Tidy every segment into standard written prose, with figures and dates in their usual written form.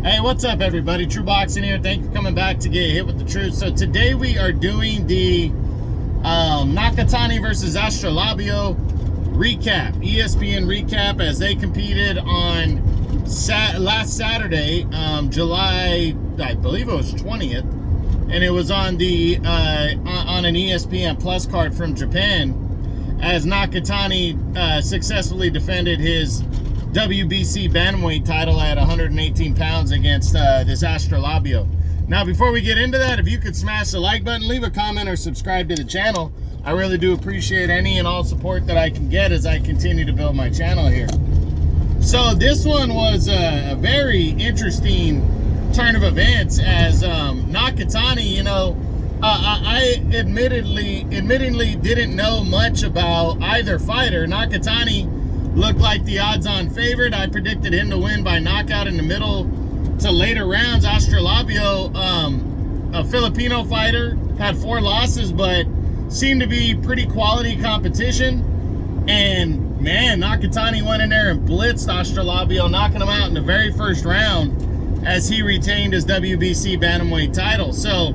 Hey, what's up, everybody? True Boxing here. Thank you for coming back to get hit with the truth. So today we are doing the Nakatani versus Astrolabio recap, ESPN recap, as they competed on last Saturday, July, I believe it was 20th, and it was on the on an ESPN Plus card from Japan, as Nakatani successfully defended his WBC bantamweight title at 118 pounds against this Astrolabio. Now, before we get into that, if you could smash the like button, leave a comment, or subscribe to the channel. I really do appreciate any and all support that I can get as I continue to build my channel here. So this one was a very interesting turn of events, as Nakatani, you know, I admittedly didn't know much about either fighter. Nakatani looked like the odds-on favorite. I predicted him to win by knockout in the middle to later rounds. Astrolabio, a Filipino fighter, had 4 losses, but seemed to be pretty quality competition. And man, Nakatani went in there and blitzed Astrolabio, knocking him out in the very first round as he retained his WBC bantamweight title. So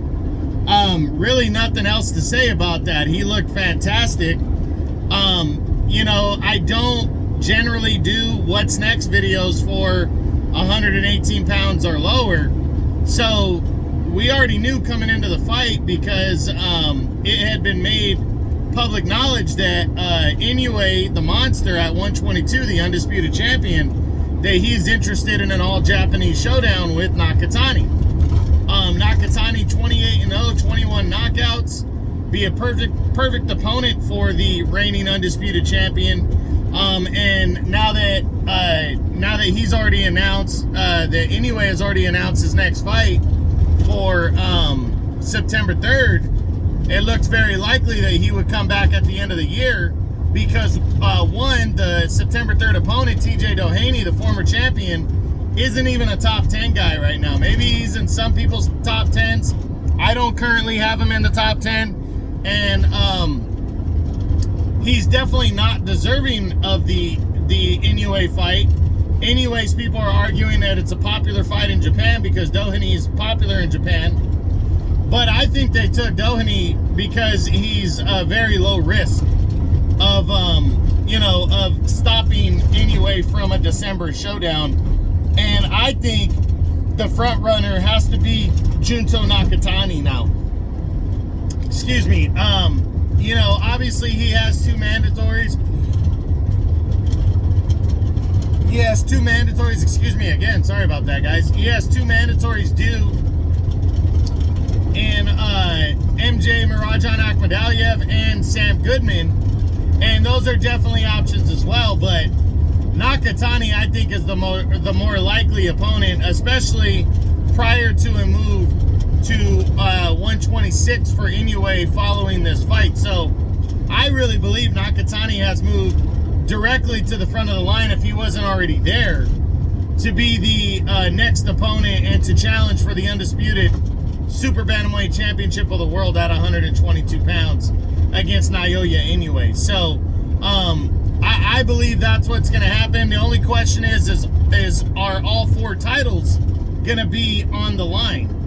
really nothing else to say about that. He looked fantastic. You know, I don't generally do what's next videos for 118 pounds or lower, so we already knew coming into the fight, because it had been made public knowledge that Inoue, the monster at 122, the undisputed champion, that he's interested in an all-Japanese showdown with Nakatani. Nakatani 28-0, 21 knockouts, be a perfect opponent for the reigning undisputed champion. And now that he's already announced, that Inoue has already announced his next fight for September 3rd, it looks very likely that he would come back at the end of the year, because one, the September 3rd opponent, TJ Doheny, the former champion, isn't even a top 10 guy right now. Maybe he's in some people's top 10s. I don't currently have him in the top 10, and he's definitely not deserving of the Inoue fight. Anyways, people are arguing that it's a popular fight in Japan because Doheny is popular in Japan. But I think they took Doheny because he's a very low risk of, you know, of stopping Inoue from a December showdown. And I think the front runner has to be Junto Nakatani now. Excuse me. You know, obviously he has 2 mandatories. He has 2 mandatories, excuse me again, sorry about that, guys. He has 2 mandatories due in MJ Mirajan Akhmadaliev and Sam Goodman. And those are definitely options as well, but Nakatani, I think, is the more likely opponent, especially prior to a move to 126 for Inoue following this fight. So I really believe Nakatani has moved directly to the front of the line, if he wasn't already there, to be the next opponent and to challenge for the undisputed Super Bantamweight Championship of the World at 122 pounds against Naoya Inoue. So I believe that's what's going to happen. The only question is are all 4 titles going to be on the line?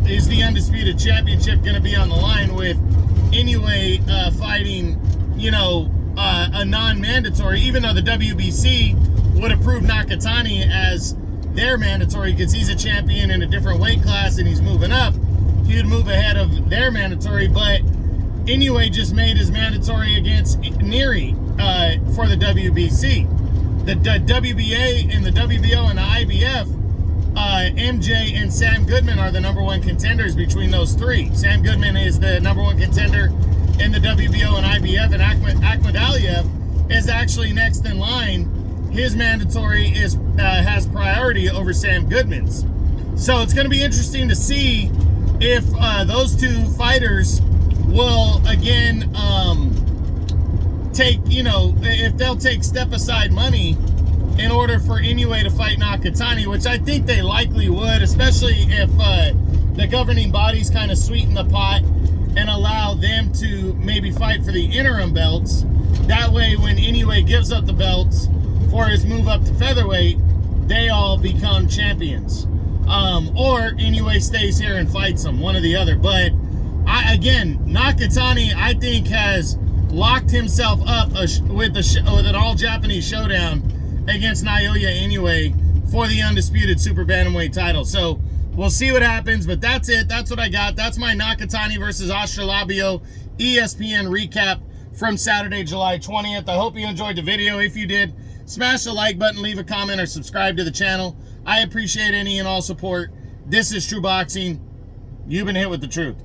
Is the undisputed championship going to be on the line with Inoue fighting, you know, a non-mandatory, even though the WBC would approve Nakatani as their mandatory because he's a champion in a different weight class and he's moving up. He would move ahead of their mandatory, but Inoue just made his mandatory against Neri for the WBC. The WBA and the WBO and the IBF, MJ and Sam Goodman are the #1 contenders between those 3. Sam Goodman is the #1 contender in the WBO and IBF, and Akhmadaliev is actually next in line. His mandatory has priority over Sam Goodman's. So it's going to be interesting to see if those 2 fighters will again take, you know, if they'll take step-aside money in order for Inoue to fight Nakatani, which I think they likely would, especially if the governing bodies kind of sweeten the pot and allow them to maybe fight for the interim belts. That way, when Inoue gives up the belts for his move up to featherweight, they all become champions. Or anyway stays here and fights them, one or the other. But again, Nakatani, I think, has locked himself up with an all-Japanese showdown against Naoya anyway for the undisputed super bantamweight title. So we'll see what happens, but that's it. That's what I got. That's my Nakatani versus Astrolabio ESPN recap from Saturday, July 20th. I hope you enjoyed the video. If you did, smash the like button, leave a comment, or subscribe to the channel. I appreciate any and all support. This is True Boxing. You've been hit with the truth.